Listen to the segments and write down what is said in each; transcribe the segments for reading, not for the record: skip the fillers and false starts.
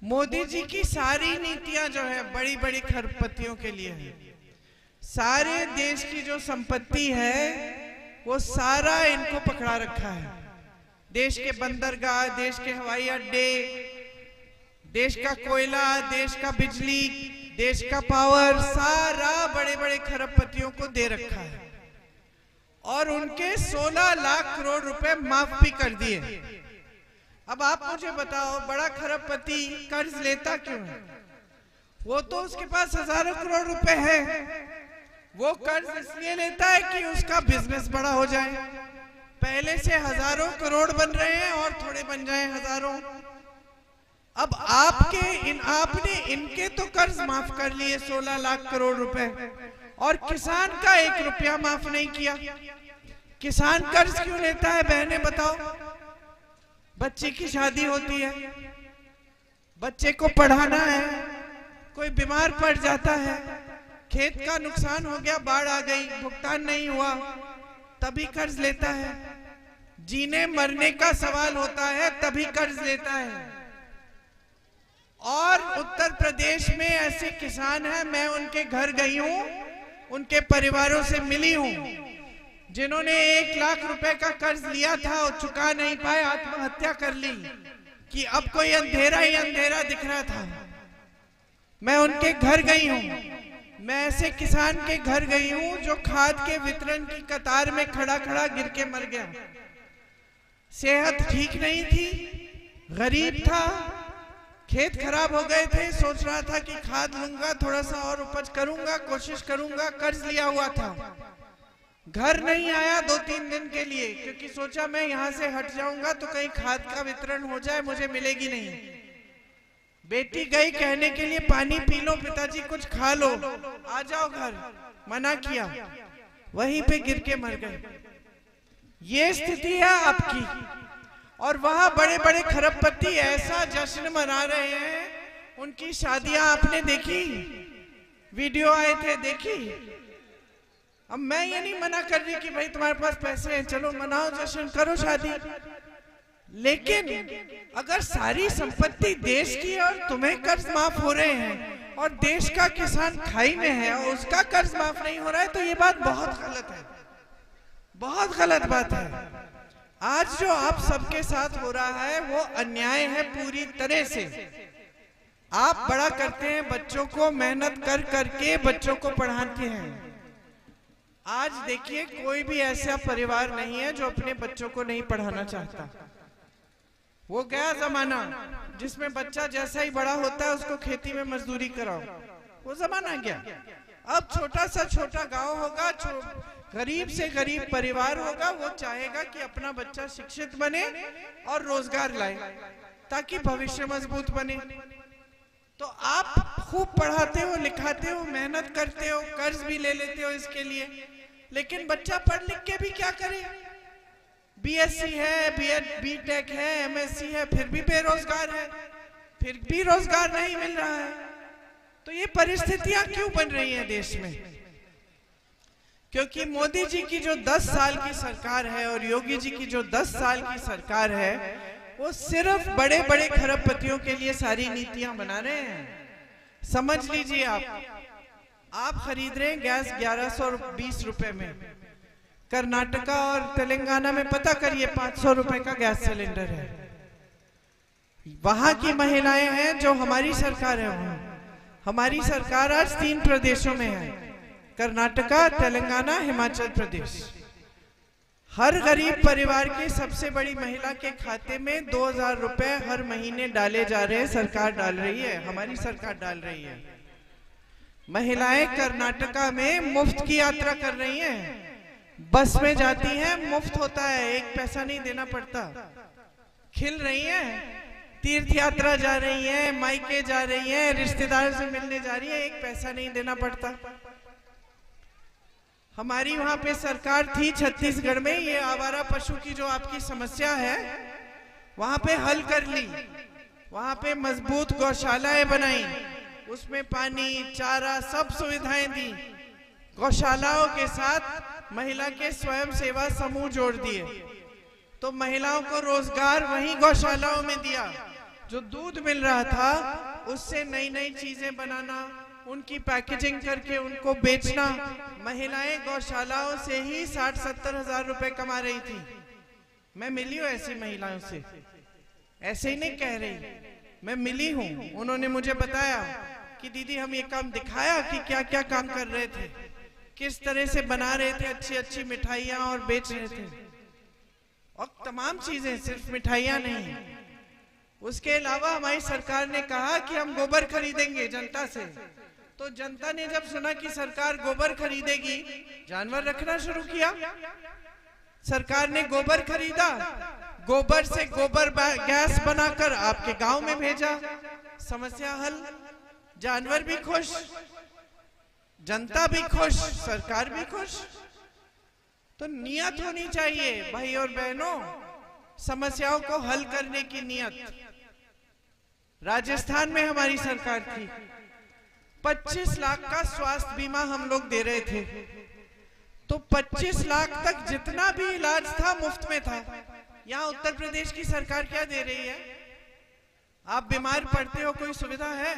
मोदी जी की सारी नीतियां जो है बड़ी बड़ी खरपतियों के लिए है। सारे देश की जो संपत्ति है वो सारा इनको पकड़ा रखा है। देश के बंदरगाह, देश के हवाई अड्डे, देश का कोयला, देश का बिजली, देश का पावर, सारा बड़े बड़े खरबपतियों को दे रखा है और उनके 16 लाख करोड़ रुपए माफ भी कर दिए। अब आप मुझे बताओ, बड़ा खरबपति कर्ज लेता क्यों है? वो तो उसके पास हजारों करोड़ रुपए है। वो कर्ज इसलिए लेता है कि उसका बिजनेस बड़ा हो जाए। पहले से हजारों करोड़ बन रहे हैं और थोड़े बन जाए हजारों। अब आपने इनके तो कर्ज माफ कर लिए 16 लाख करोड़ रुपए, और किसान का 1 रुपया माफ नहीं किया। किसान कर्ज क्यों लेता है? बहने बताओ। बच्चे की शादी होती है, बच्चे को पढ़ाना है, कोई बीमार पड़ जाता है, खेत का नुकसान हो गया, बाढ़ आ गई, भुगतान नहीं हुआ, तभी कर्ज लेता है। जीने मरने का सवाल होता है तभी कर्ज लेता है। और उत्तर प्रदेश में ऐसे किसान हैं, मैं उनके घर गई हूं, उनके परिवारों से मिली हूं, जिन्होंने 1 लाख रुपए का कर्ज लिया था और चुका नहीं पाए, आत्महत्या कर ली कि अब कोई अंधेरा ही अंधेरा दिख रहा था। मैं उनके घर गई हूं, मैं ऐसे किसान के घर गई हूं जो खाद के वितरण की कतार में खड़ा खड़ा गिर के मर गया। सेहत ठीक नहीं थी, गरीब था, खेत खराब हो गए थे, सोच रहा था कि खाद लूंगा, थोड़ा सा और उपज करूंगा, कोशिश करूंगा, कर्ज लिया हुआ था। घर नहीं आया 2-3 दिन के लिए, क्योंकि सोचा मैं यहां से हट जाऊंगा तो कहीं खाद का वितरण हो जाए, मुझे मिलेगी नहीं। बेटी गई कहने के लिए पानी पी लो, पिताजी कुछ खा लो, आ जाओ घर, मना किया, वहीं पे गिर के मर गए। ये स्थिति है आपकी। और वहां बड़े बड़े खरबपति ऐसा जश्न मना रहे हैं, उनकी शादियां आपने देखी, वीडियो आए थे, देखी। अब मैं ये नहीं मना कर रही कि भाई तुम्हारे पास पैसे हैं, चलो मनाओ, जश्न करो, शादी, लेकिन अगर सारी संपत्ति देश की है और तुम्हें कर्ज माफ हो रहे हैं और देश का किसान खाई में है और उसका कर्ज माफ नहीं हो रहा है, तो ये बात बहुत गलत है, बहुत गलत बात है। आज जो आप सबके साथ हो रहा है वो अन्याय है पूरी तरह से। आप बड़ा करते हैं बच्चों को, मेहनत कर करके बच्चों को पढ़ाते हैं। आज देखिए, कोई भी ऐसा परिवार नहीं है जो अपने बच्चों को नहीं पढ़ाना चाहता। वो गया जमाना जिसमें बच्चा जैसा ही बड़ा होता है उसको खेती में मजदूरी कराओ, वो जमाना गया। अब छोटा सा छोटा गांव होगा, गरीब से गरीब परिवार होगा, वो चाहेगा कि अपना बच्चा शिक्षित बने और रोजगार लाए ताकि भविष्य मजबूत बने। तो आप खूब पढ़ाते हो, लिखाते हो, मेहनत करते हो, कर्ज भी ले लेते हो इसके लिए, लेकिन बच्चा पढ़ लिख के भी क्या करे? बीएससी है, बीटेक है, एमएससी है, फिर भी बेरोजगार है, फिर भी रोजगार नहीं मिल रहा है। तो ये परिस्थितियां क्यों बन रही हैं देश में? क्योंकि मोदी जी की जो 10 साल की सरकार है और योगी जी की जो 10 साल की सरकार है, वो सिर्फ बड़े बड़े खरबपतियों के लिए सारी नीतियां बना रहे हैं। समझ लीजिए, आप खरीद रहे हैं गैस 1120 रुपए में, कर्नाटका और तेलंगाना में पता करिए 500 रुपए का गैस सिलेंडर है। वहां की महिलाएं हैं जो हमारी सरकार है, हमारी सरकार आज 3 प्रदेशों में है, कर्नाटका, तेलंगाना, हिमाचल प्रदेश। हर गरीब परिवार की सबसे बड़ी महिला के खाते में 2000 रुपए हर महीने डाले जा रहे हैं। सरकार डाल रही है, हमारी सरकार डाल रही है। महिलाएं कर्नाटका में मुफ्त की यात्रा कर रही हैं, बस में जाती हैं, मुफ्त होता है, 1 पैसा नहीं देना पड़ता, खिल रही हैं, तीर्थ यात्रा जा रही हैं, मायके जा रही हैं, रिश्तेदारों से मिलने जा रही हैं, 1 पैसा नहीं देना पड़ता। हमारी वहां पे सरकार थी छत्तीसगढ़ में, ये आवारा पशु की जो आपकी समस्या है वहां पे हल कर ली, वहां पे मजबूत गौशालाएं बनाई, उसमें पानी, चारा, सब सुविधाएं दी। गौशालाओं के साथ महिला के स्वयं सेवा समूह जोड़ दिए, तो महिलाओं को रोजगार वहीं गौशालाओं में दिया, जो दूध मिल रहा था उससे नई नई चीजें बनाना, उनकी पैकेजिंग करके उनको बेचना। महिलाएं गौशालाओं से ही 60-70 हजार रुपए कमा रही थी। मैं मिली हूँ ऐसी महिलाओं से, ऐसे ही नहीं कह रही, मैं मिली हूँ। उन्होंने मुझे बताया कि दीदी हम ये काम दिखाया कि क्या क्या काम कर रहे थे, किस तरह से बना रहे थे अच्छी अच्छी मिठाइयाँ और बेच रहे थे, और तमाम चीजें, सिर्फ मिठाइयाँ नहीं। उसके अलावा हमारी सरकार ने कहा कि हम गोबर खरीदेंगे जनता से। तो जनता ने जब सुना कि सरकार गोबर खरीदेगी, जानवर रखना शुरू किया। सरकार ने गोबर खरीदा, गोबर से गोबर गैस बनाकर आपके गांव में भेजा, समस्या हल। जानवर भी खुश, जनता भी खुश, सरकार भी खुश। तो नियत होनी चाहिए भाई और बहनों, समस्याओं को हल करने की नियत। राजस्थान में हमारी सरकार थी, 25 लाख का स्वास्थ्य बीमा हम लोग दे रहे थे। तो 25 लाख तक जितना भी इलाज था मुफ्त में था। यहाँ उत्तर प्रदेश की सरकार क्या दे रही है? आप बीमार पड़ते हो, कोई सुविधा है?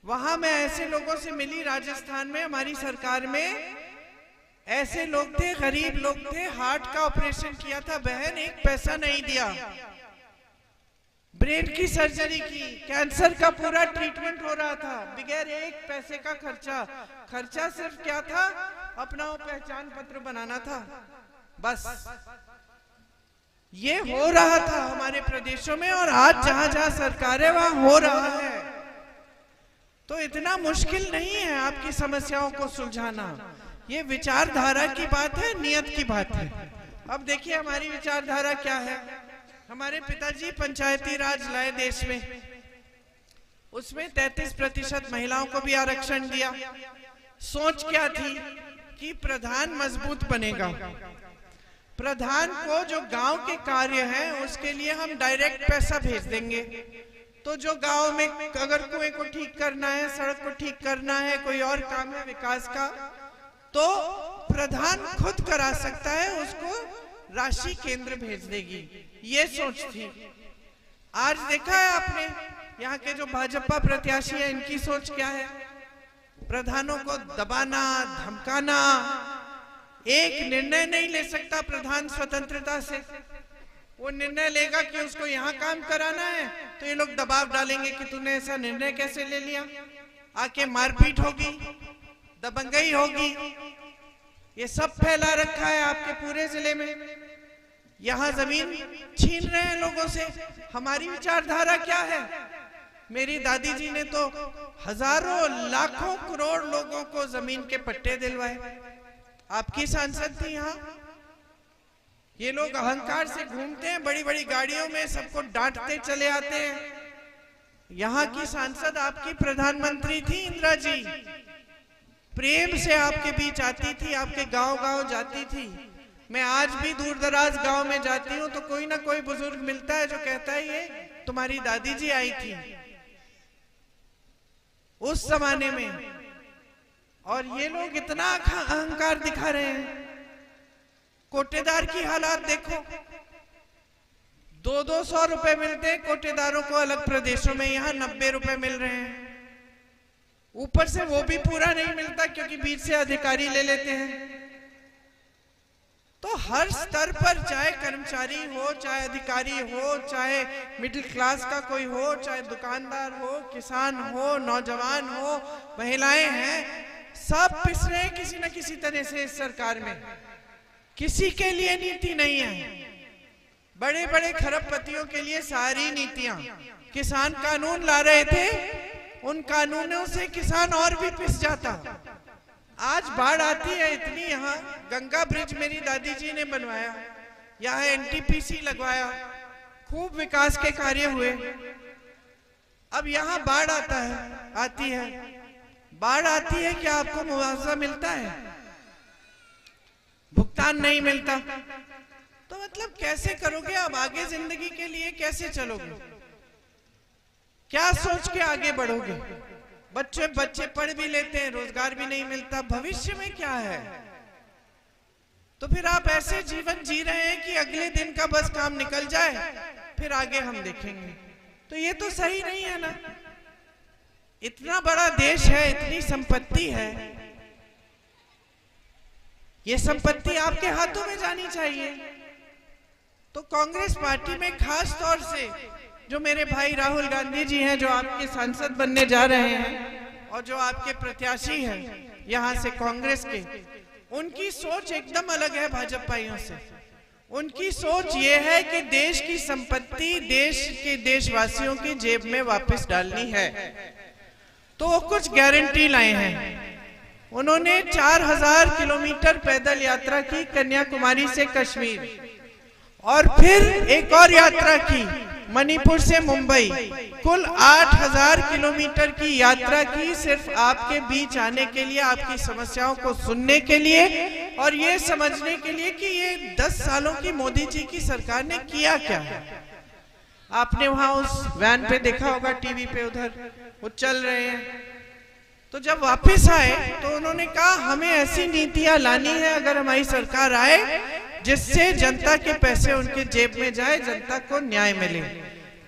वहां मैं ऐसे लोगों से मिली, राजस्थान में हमारी सरकार में ऐसे लोग थे, गरीब लोग थे, हार्ट का ऑपरेशन किया था, बहन एक पैसा नहीं दिया। ब्रेन की सर्जरी की, कैंसर का पूरा ट्रीटमेंट हो रहा था बगैर एक पैसे का खर्चा। खर्चा सिर्फ क्या था? अपना वो पहचान पत्र बनाना था, बस। ये हो रहा था हमारे प्रदेशों में, और आज जहां जहां सरकार है वहां हो रहा है। तो इतना मुश्किल नहीं है आपकी समस्याओं को सुलझाना। ये विचारधारा की बात है, नियत की बात है। अब देखिए हमारी विचारधारा क्या है। हमारे पिताजी पंचायती राज लाए देश में, उसमें 33% महिलाओं को भी आरक्षण दिया। सोच क्या थी कि प्रधान मजबूत बनेगा, प्रधान को जो गांव के कार्य हैं उसके लिए हम डायरेक्ट पैसा भेज देंगे। तो जो गांव में अगर कुएं को ठीक करना है, सड़क को ठीक करना है, कोई और काम है विकास का, तो प्रधान खुद करा सकता है, उसको राशि केंद्र भेज देगी। ये सोच थी। आज देखा है आपने यहाँ के जो भाजपा प्रत्याशी है, इनकी सोच क्या है? प्रधानों को दबाना, धमकाना। एक निर्णय नहीं ले सकता प्रधान स्वतंत्रता से। वो निर्णय लेगा कि उसको यहाँ काम कराना है, तो ये लोग दबाव डालेंगे कि तूने ऐसा निर्णय कैसे ले लिया। आके मारपीट होगी, दबंगई होगी। ये सब फैला रखा है आपके पूरे जिले में। यहाँ जमीन छीन रहे हैं लोगों से। हमारी विचारधारा क्या है? मेरी दादी जी ने तो हजारों लाखों करोड़ लोगों को जमीन के पट्टे दिलवाए। आपकी सांसद थी यहाँ। ये लोग अहंकार से घूमते हैं, बड़ी बड़ी गाड़ियों में सबको डांटते चले आते हैं। यहाँ की सांसद आपकी प्रधानमंत्री थी इंदिरा जी, प्रेम से आपके बीच आती थी, आपके गांव गांव जाती थी। मैं आज भी दूर दराज गांव में जाती हूँ तो कोई ना कोई बुजुर्ग मिलता है जो कहता है ये तुम्हारी दादी जी आई थी उस जमाने में। और ये लोग इतना अहंकार दिखा रहे हैं। कोटेदार की हालात देखो, 200-200 रुपए मिलते हैं कोटेदारों को अलग प्रदेशों में, यहाँ 90 रुपए मिल रहे हैं। ऊपर से वो भी पूरा नहीं मिलता क्योंकि बीच से अधिकारी ले लेते हैं। तो हर स्तर पर, चाहे कर्मचारी हो, चाहे अधिकारी हो, चाहे मिडिल क्लास का कोई हो, चाहे दुकानदार हो, किसान हो, नौजवान हो, महिलाएं हैं, सब पिस रहे हैं किसी न किसी तरह से इस सरकार में। किसी के लिए नीति नहीं है। बड़े बड़े खरबपतियों के लिए सारी नीतियां। किसान कानून ला रहे थे, उन कानूनों से किसान और भी पिस जाता। आज बाढ़ आती है इतनी, यहाँ गंगा ब्रिज मेरी दादी जी ने बनवाया, यहाँ एनटीपीसी लगवाया, खूब विकास के कार्य हुए। अब यहाँ बाढ़ आती है, बाढ़ आती है, क्या आपको मुआवजा मिलता है? भुगतान नहीं मिलता। तो मतलब कैसे करोगे अब आगे जिंदगी के लिए, कैसे चलोगे? क्या सोच के आगे बढ़ोगे? बच्चे पढ़ भी लेते हैं, रोजगार भी नहीं मिलता, भविष्य में क्या है? तो फिर आप ऐसे जीवन जी रहे हैं कि अगले दिन का बस काम निकल जाए, फिर आगे हम देखेंगे। तो ये तो सही नहीं है ना। इतना बड़ा देश है, इतनी संपत्ति है, ये संपत्ति आपके हाथों में जानी चाहिए। तो कांग्रेस पार्टी में खास तौर से जो मेरे भाई राहुल गांधी जी हैं, जो आपके सांसद बनने जा रहे हैं और जो आपके प्रत्याशी हैं यहाँ से कांग्रेस के, उनकी सोच एकदम अलग है भाजपाइयों से। उनकी सोच ये है कि देश की संपत्ति देश के देशवासियों की जेब में वापस डालनी है। तो वो कुछ गारंटी लाए हैं। उन्होंने 4000 किलोमीटर पैदल यात्रा की कन्याकुमारी से कश्मीर, और फिर एक और यात्रा की मणिपुर से मुंबई। कुल 8000 किलोमीटर की यात्रा की सिर्फ आपके बीच आने के लिए, आपकी समस्याओं को सुनने के लिए और ये समझने के लिए कि ये 10 सालों की मोदी जी की सरकार ने किया क्या। आपने वहां उस वैन पे देखा होगा, टीवी पे उधर वो चल रहे हैं। तो जब वापस आए तो उन्होंने कहा हमें ऐसी नीतियां लानी है अगर हमारी सरकार आए जिससे जनता के पैसे उनके जेब में जाए, जनता को न्याय मिले।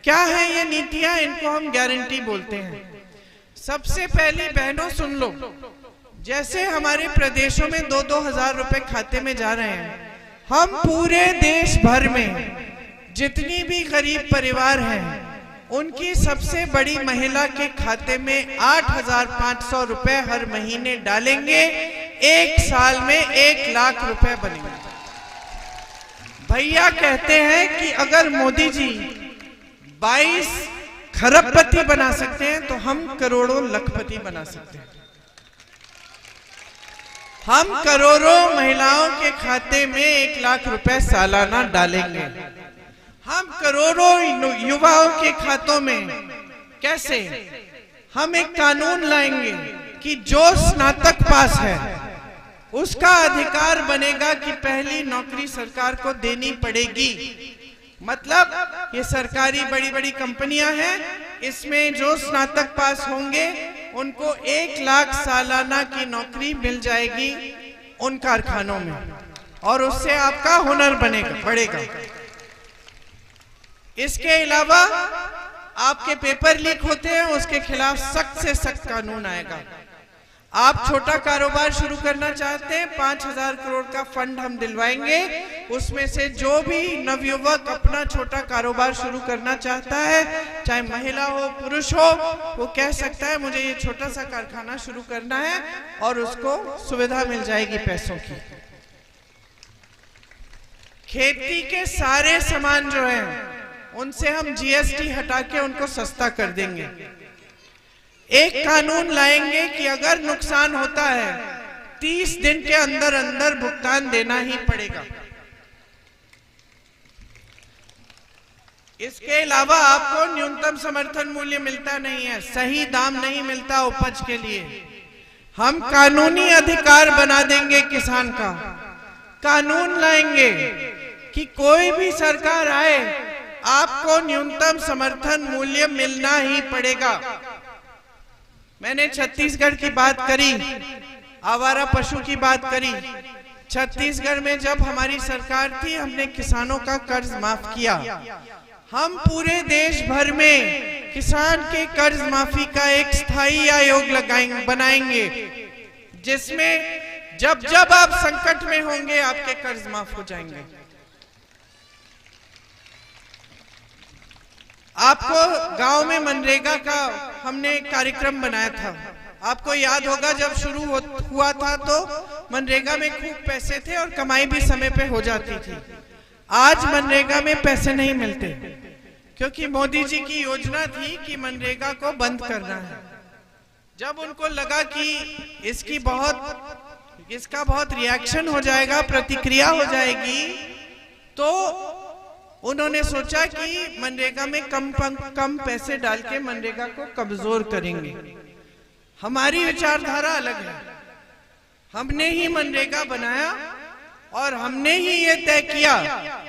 क्या है ये नीतियां? इनको हम गारंटी बोलते हैं। सबसे पहली, बहनों सुन लो, जैसे हमारे प्रदेशों में 2-2 हजार रुपए खाते में जा रहे हैं, हम पूरे देश भर में जितनी भी गरीब परिवार हैं उनकी सबसे बड़ी महिला के खाते में 8500 रुपए हर महीने डालेंगे। 1 साल में 1 लाख रुपए बनेंगे। भैया कहते हैं कि अगर मोदी जी 22 खरबपति बना सकते हैं तो हम करोड़ों लखपति बना सकते हैं। हम करोड़ों महिलाओं के खाते में 1 लाख रुपए सालाना डालेंगे। हम करोड़ों युवाओं के खातों में कैसे? हम एक कानून लाएंगे कि जो स्नातक पास है उसका अधिकार बनेगा कि पहली नौकरी सरकार को देनी पड़ेगी। मतलब ये सरकारी बड़ी बड़ी कंपनियां हैं, इसमें जो स्नातक पास होंगे उनको 1 लाख सालाना की नौकरी मिल जाएगी उन कारखानों में, और उससे आपका हुनर बढ़ेगा। इसके अलावा आपके पेपर लीक होते हैं, उसके खिलाफ सख्त से सख्त कानून आएगा। आप छोटा कारोबार शुरू करना चाहते हैं, 5000 करोड़ का फंड हम दिलवाएंगे। उसमें से जो भी नवयुवक अपना छोटा कारोबार शुरू करना चाहता है, चाहे महिला हो पुरुष हो, वो कह सकता है मुझे ये छोटा सा कारखाना शुरू करना है और उसको सुविधा मिल जाएगी पैसों की। खेती के सारे सामान जो हैं उनसे हम जीएसटी हटा के उनको सस्ता कर देंगे। एक कानून लाएंगे कि अगर नुकसान होता है 30 दिन के अंदर अंदर भुगतान देना ही पड़ेगा। इसके अलावा आपको न्यूनतम समर्थन मूल्य मिलता नहीं है, सही दाम नहीं मिलता उपज के लिए। हम कानूनी अधिकार बना देंगे किसान का। कानून लाएंगे कि कोई भी सरकार आए, आपको न्यूनतम समर्थन मूल्य मिलना ही पड़ेगा। मैंने छत्तीसगढ़ की बात करी, आवारा पशु की बात करी। छत्तीसगढ़ में जब हमारी सरकार थी, हमने किसानों का कर्ज माफ किया। हम पूरे देश भर में किसान के कर्ज माफी का एक स्थायी आयोग बनाएंगे, जिसमें जब जब आप संकट में होंगे आपके कर्ज माफ हो जाएंगे। आपको गांव में मनरेगा का हमने कार्यक्रम बनाया था। आपको याद होगा जब शुरू हुआ था तो मनरेगा में खूब पैसे थे और कमाई भी समय पे हो जाती थी। आज मनरेगा में पैसे नहीं मिलते क्योंकि मोदी जी की योजना थी कि मनरेगा को बंद करना है। जब उनको लगा कि इसका बहुत रिएक्शन हो जाएगा, प्रतिक्रिया हो जाएगी, तो उन्होंने सोचा कि मनरेगा में कम पैसे डाल के मनरेगा को कमजोर करेंगे। हमारी विचारधारा अलग है। हमने ही मनरेगा बनाया और हमने ही ये तय किया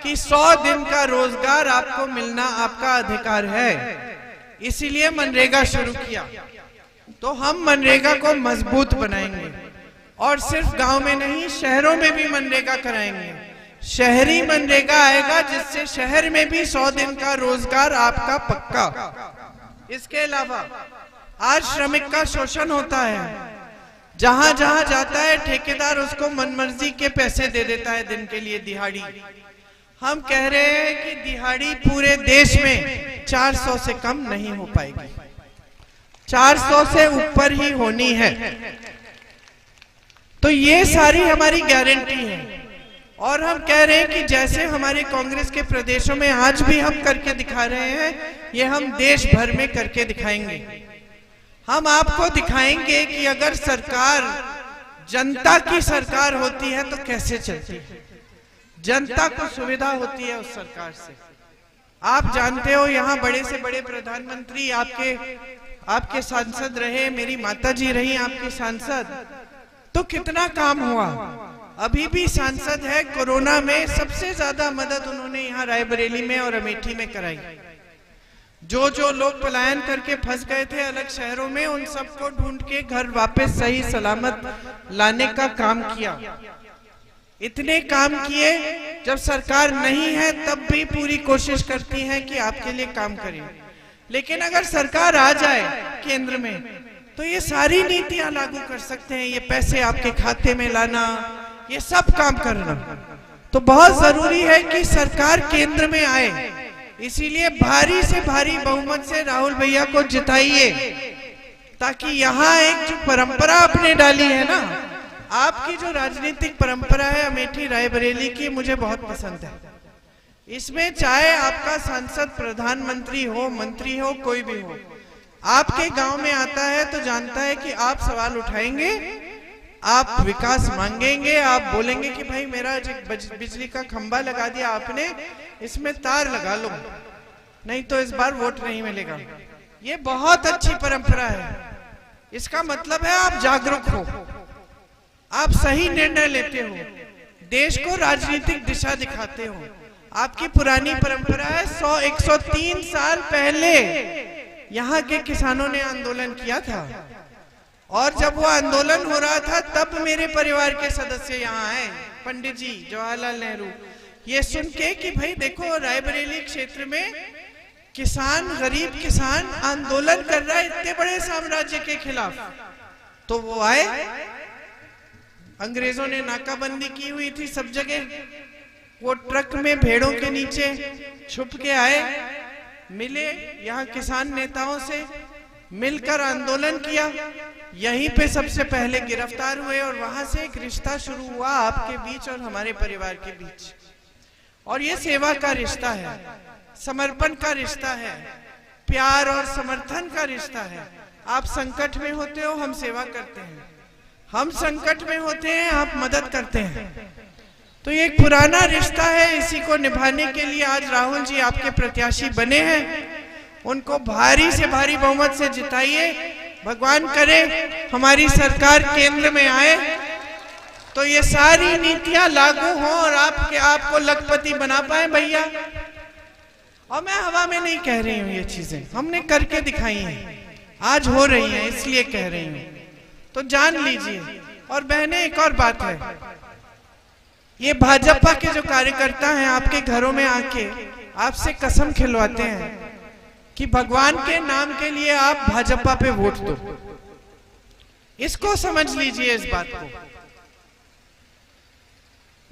कि 100 दिन का रोजगार आपको मिलना आपका अधिकार है, इसीलिए मनरेगा शुरू किया। तो हम मनरेगा को मजबूत बनाएंगे और सिर्फ गांव में नहीं, शहरों में भी मनरेगा कराएंगे। शहरी मनरेगा आएगा, जिससे शहर में भी 100 दिन का रोजगार आपका पक्का। इसके अलावा आज श्रमिक का शोषण होता है, जहां जहां जाता है ठेकेदार उसको मनमर्जी के पैसे दे देता है दिन के लिए, दिहाड़ी। हम कह रहे हैं कि दिहाड़ी पूरे देश में 400 से कम नहीं हो पाएगी, 400 से ऊपर ही होनी है। तो ये सारी हमारी गारंटी है, और हम कह रहे हैं कि जैसे हमारे कांग्रेस के प्रदेशों में आज भी हम करके दिखा रहे हैं, ये हम देश भर में करके दिखाएंगे। हम आपको दिखाएंगे कि अगर सरकार जनता की सरकार होती है तो कैसे चलती है, जनता को सुविधा होती है उस सरकार से। आप जानते हो, यहाँ बड़े से बड़े प्रधानमंत्री आपके सांसद रहे, मेरी माताजी रही आपकी सांसद, तो कितना काम हुआ। अभी भी सांसद है, कोरोना में सबसे ज्यादा मदद उन्होंने यहाँ रायबरेली में और अमेठी में कराई। जो लोग पलायन करके फंस गए थे अलग शहरों में, उन सबको ढूंढ के घर वापस सही सलामत लाने का काम किया। इतने काम किए, जब सरकार नहीं है तब भी पूरी कोशिश करती है कि आपके लिए काम करें। लेकिन अगर सरकार आ जाए केंद्र में तो ये सारी नीतियां लागू कर सकते हैं, ये पैसे आपके खाते में लाना, ये सब काम करना। तो बहुत जरूरी है कि सरकार केंद्र में आए, इसीलिए भारी से भारी बहुमत से राहुल भैया को जिताइए, ताकि यहाँ एक जो परंपरा आपने डाली है ना, आपकी जो राजनीतिक परंपरा है अमेठी रायबरेली की, मुझे बहुत पसंद है। इसमें चाहे आपका सांसद प्रधानमंत्री हो, मंत्री हो, कोई भी हो, आपके गांव में आता है तो जानता है कि आप सवाल उठाएंगे, आप विकास मांगेंगे, आप बोलेंगे कि भाई मेरा बिजली का खंभा लगा दिया आपने, इसमें तार लगा लो, नहीं तो इस बार वोट नहीं मिलेगा। ये बहुत अच्छी परंपरा है। इसका मतलब है आप जागरूक हो, आप सही निर्णय लेते हो, देश को राजनीतिक दिशा दिखाते हो। आपकी पुरानी परंपरा है, 103 साल पहले यहाँ के किसानों ने आंदोलन किया था, और जब वो आंदोलन हो रहा था तब मेरे परिवार के सदस्य यहाँ आए, पंडित जी जवाहरलाल नेहरू, ये सुन के कि भाई देखो रायबरेली क्षेत्र में किसान, गरीब किसान आंदोलन कर रहा है इतने बड़े साम्राज्य के खिलाफ। तो वो आए, अंग्रेजों ने नाकाबंदी की हुई थी सब जगह, वो ट्रक में भेड़ों के नीचे छुप के आए, मिले यहाँ किसान नेताओं से, मिलकर आंदोलन किया, यहीं पे सबसे पहले गिरफ्तार हुए, और वहां से एक रिश्ता शुरू हुआ आपके बीच और हमारे परिवार के बीच। और ये सेवा का रिश्ता है, समर्पण का रिश्ता है, प्यार और समर्थन का रिश्ता है। आप संकट में होते हो, हम सेवा करते हैं, हम संकट में होते हैं, आप मदद करते हैं। तो ये एक पुराना रिश्ता है, इसी को निभाने के लिए आज राहुल जी आपके प्रत्याशी बने हैं। उनको भारी से भारी बहुमत से जिताइए। भगवान करे हमारी सरकार केंद्र में आए तो ये सारी नीतियां लागू हों और आपको लखपति बना पाए भैया। और मैं हवा में नहीं कह रही हूँ, ये चीजें हमने करके दिखाई हैं, आज हो रही हैं, इसलिए कह रही हूँ, तो जान लीजिए। और बहने, एक और बात है, ये भाजपा के जो कार्यकर्ता हैं आपके घरों में आके आपसे कसम खिलवाते हैं कि भगवान के नाम के लिए आप भाजपा पे वोट दो। इसको समझ लीजिए, इस बात को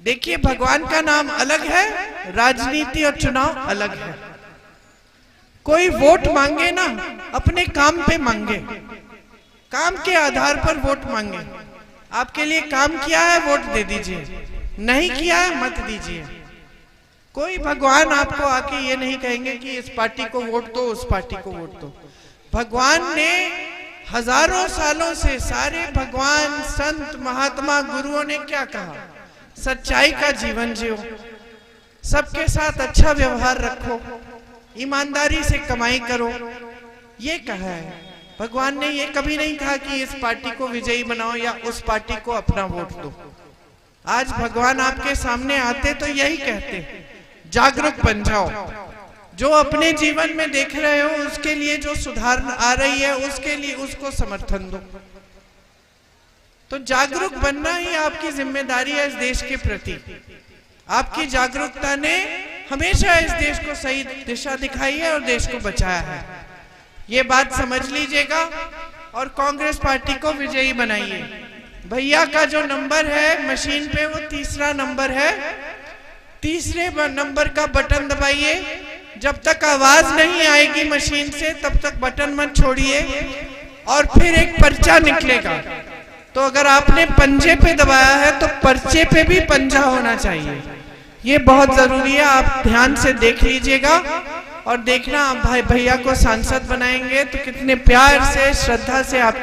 देखिए। भगवान का नाम अलग है, राजनीति और चुनाव अलग है। कोई वोट मांगे ना, अपने काम पे मांगे, काम के आधार पर वोट मांगे। आपके लिए काम किया है, वोट दे दीजिए, नहीं किया है मत दीजिए। कोई भगवान आपको आके ये नहीं कहेंगे कि इस पार्टी को वोट दो, उस पार्टी को वोट दो। भगवान ने हजारों सालों से सारे भगवान, संत, महात्मा, गुरुओं ने क्या कहा? सच्चाई का जीवन जियो, सबके साथ अच्छा व्यवहार रखो, ईमानदारी से कमाई करो, ये कहा है। भगवान ने ये कभी नहीं कहा कि इस पार्टी को विजयी बनाओ या उस पार्टी को अपना वोट दो। आज भगवान आपके सामने आते तो यही कहते, जागरूक बन जाओ, जो अपने जीवन में देख रहे हो उसके लिए जो सुधार आ रही है उसके लिए उसको समर्थन दो। तो जागरूक बनना ही आपकी जिम्मेदारी है इस देश के प्रति। आपकी जागरूकता ने हमेशा इस देश को सही दिशा दिखाई है और देश को बचाया है। ये बात समझ लीजिएगा और कांग्रेस पार्टी को विजयी बनाइए। भैया का जो नंबर है मशीन पे वो तीसरा नंबर है, तीसरे नंबर का बटन दबाइए। जब तक आवाज नहीं आएगी मशीन से तब तक बटन मत छोड़िए और फिर एक पर्चा निकलेगा। तो अगर आपने पंजे पे दबाया है तो पर्चे पे भी पंजा होना चाहिए। ये बहुत जरूरी है, आप ध्यान से देख लीजिएगा और देखना आप भाई भैया को सांसद बनाएंगे तो कितने प्यार से श्रद्धा से आप